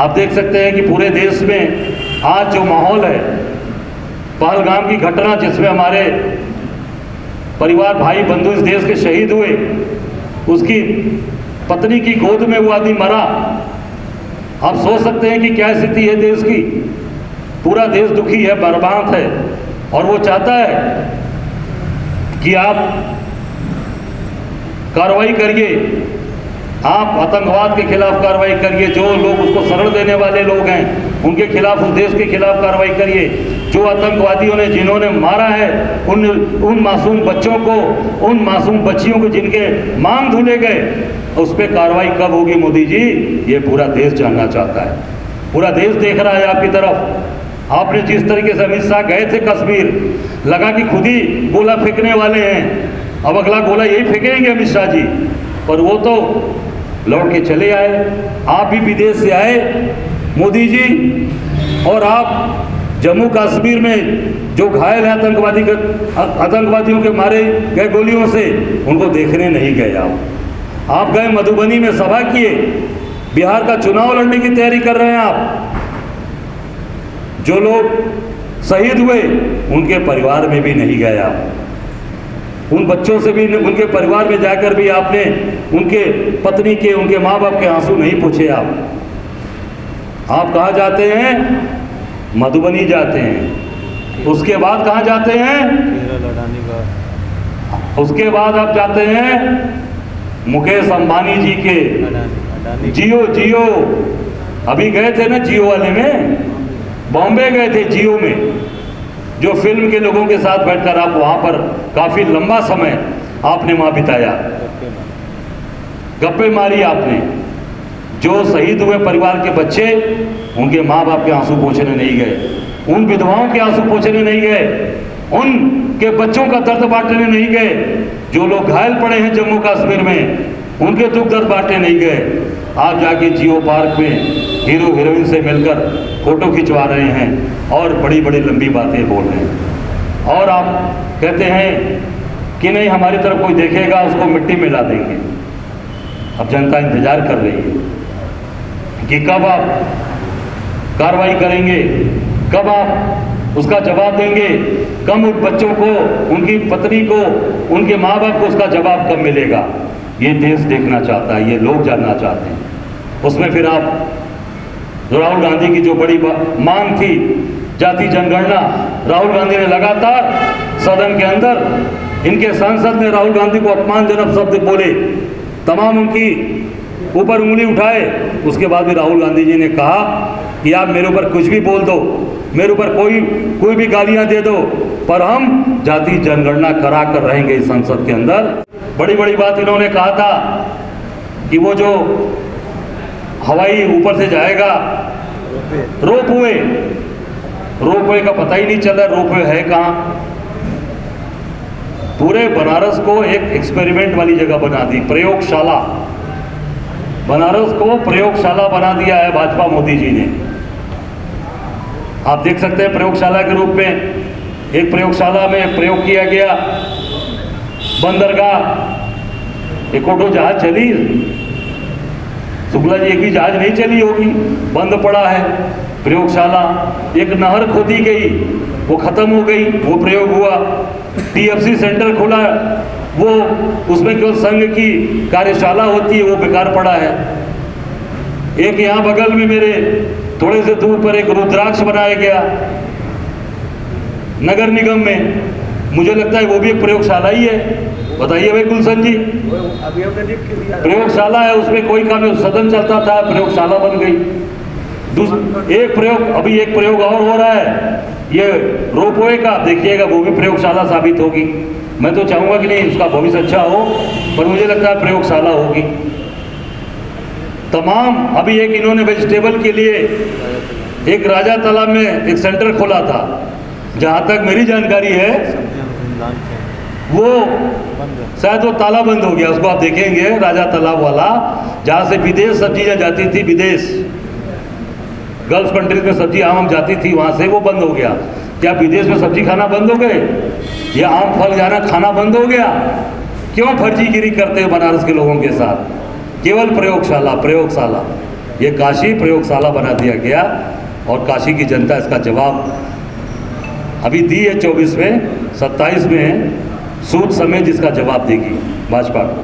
आप देख सकते हैं कि पूरे देश में आज जो माहौल है, पहलगाम की घटना जिसमें हमारे परिवार भाई बंधु इस देश के शहीद हुए, उसकी पत्नी की गोद में वो आदमी मरा। आप सोच सकते हैं कि क्या स्थिति है देश की। पूरा देश दुखी है, बर्बाद है, और वो चाहता है कि आप कार्रवाई करिए, आप आतंकवाद के खिलाफ कार्रवाई करिए। जो लोग उसको शरण देने वाले लोग हैं उनके खिलाफ, उस देश के खिलाफ कार्रवाई करिए। जो आतंकवादियों ने जिन्होंने मारा है उन मासूम बच्चों को, उन मासूम बच्चियों को जिनके मांग धुले गए, उस पर कार्रवाई कब होगी मोदी जी? ये पूरा देश जानना चाहता है। पूरा देश देख रहा है आपकी तरफ। आपने जिस तरीके से अमित शाह गए थे कश्मीर, लगा कि खुद ही गोला फेंकने वाले हैं, अब अगला गोला यही फेंकेंगे अमित शाह जी, पर वो तो लौट के चले आए। आप भी विदेश से आए मोदी जी, और आप जम्मू कश्मीर में जो घायल है आतंकवादियों के मारे गए गोलियों से, उनको देखने नहीं गए। आप गए मधुबनी में सभा किए, बिहार का चुनाव लड़ने की तैयारी कर रहे हैं आप। जो लोग शहीद हुए उनके परिवार में भी नहीं गए आप। उन बच्चों से भी, उनके परिवार में जाकर भी आपने उनके पत्नी के, उनके माँ बाप के आंसू नहीं पूछे। आप कहाँ जाते हैं? मधुबनी जाते हैं। उसके बाद कहाँ जाते हैं? उसके बाद आप जाते हैं मुकेश अंबानी जी के जियो अभी गए थे ना, जियो वाले में, बॉम्बे गए थे जियो में, जो फिल्म के लोगों के साथ बैठकर आप वहाँ पर काफ़ी लंबा समय आपने वहाँ बिताया, गप्पे मारी आपने। जो शहीद हुए परिवार के बच्चे, उनके माँ बाप के आंसू पोंछने नहीं गए, उन विधवाओं के आंसू पोंछने नहीं गए, उनके बच्चों का दर्द बांटने नहीं गए। जो लोग घायल पड़े हैं जम्मू कश्मीर में, उनके दुख दर्द बांटने नहीं गए। आप जाके जियो पार्क में हीरो हीरोइन से मिलकर फोटो खिंचवा रहे हैं और बड़ी बड़ी लंबी बातें बोल रहे हैं, और आप कहते हैं कि नहीं हमारी तरफ कोई देखेगा उसको मिट्टी में ला देंगे। अब जनता इंतजार कर रही है कि कब आप कार्रवाई करेंगे, कब आप उसका जवाब देंगे, कब उन बच्चों को, उनकी पत्नी को, उनके माँ बाप को उसका जवाब कब मिलेगा। ये देश देखना चाहता है, ये लोग जानना चाहते हैं। उसमें फिर आप राहुल गांधी की जो बड़ी मांग थी, जाति जनगणना, राहुल गांधी ने लगातार सदन के अंदर, इनके सांसद ने राहुल गांधी को अपमानजनक शब्द बोले, तमाम उनकी ऊपर उंगली उठाए। उसके बाद भी राहुल गांधी जी ने कहा कि आप मेरे ऊपर कुछ भी बोल दो, मेरे ऊपर कोई भी गालियां दे दो, पर हम जाति जनगणना करा कर रहेंगे इस संसद के अंदर। बड़ी बड़ी बात इन्होंने कहा था कि वो जो हवाई ऊपर से जाएगा रोपवे का पता ही नहीं चला, रोपवे है कहाँ। पूरे बनारस को एक एक्सपेरिमेंट वाली जगह बना दी, प्रयोगशाला। बनारस को प्रयोगशाला बना दिया है भाजपा मोदी जी ने। आप देख सकते हैं प्रयोगशाला के रूप में, एक प्रयोगशाला में प्रयोग किया गया बंदरगाह। एक ऑटो जहाज चली, शुक्ला जी एक भी जहाज नहीं चली होगी, बंद पड़ा है प्रयोगशाला। एक नहर खोदी गई, वो खत्म हो गई, वो प्रयोग हुआ। TFC सेंटर खुला, वो उसमें केवल संघ की कार्यशाला होती है, वो बेकार पड़ा है। एक यहाँ बगल में मेरे थोड़े से दूर पर एक रुद्राक्ष बनाया गया नगर निगम में, मुझे लगता है वो भी एक प्रयोगशाला ही है। बताइए भाई गुलशन जी, अभी हमने लिख के दिया, प्रयोगशाला है, उसमें कोई काम नहीं, सदन चलता था, प्रयोगशाला बन गई। एक प्रयोग, अभी एक प्रयोग और हो रहा है, ये रोपवे का, देखिएगा वो भी प्रयोगशाला साबित होगी। मैं तो चाहूँगा कि नहीं उसका भविष्य अच्छा हो, पर मुझे लगता है प्रयोगशाला होगी। तमाम, अभी एक इन्होंने वेजिटेबल के लिए एक राजा तालाब में एक सेंटर खोला था, जहाँ तक मेरी जानकारी है वो शायद वो ताला बंद हो गया। उसको आप देखेंगे राजा तालाब वाला, जहाँ से विदेश सब्जियाँ जाती थी, विदेश गल्फ कंट्रीज में सब्जी आम जाती थी, वहाँ से वो बंद हो गया। क्या विदेश में सब्जी खाना बंद हो गए, या आम फल जाना खाना बंद हो गया? क्यों फर्जीगिरी करते हैं बनारस के लोगों के साथ? केवल प्रयोगशाला प्रयोगशाला। ये काशी प्रयोगशाला बना दिया गया और काशी की जनता इसका जवाब अभी दी है। 24 में, 27 में सूद समेत इसका जवाब देगी भाजपा को।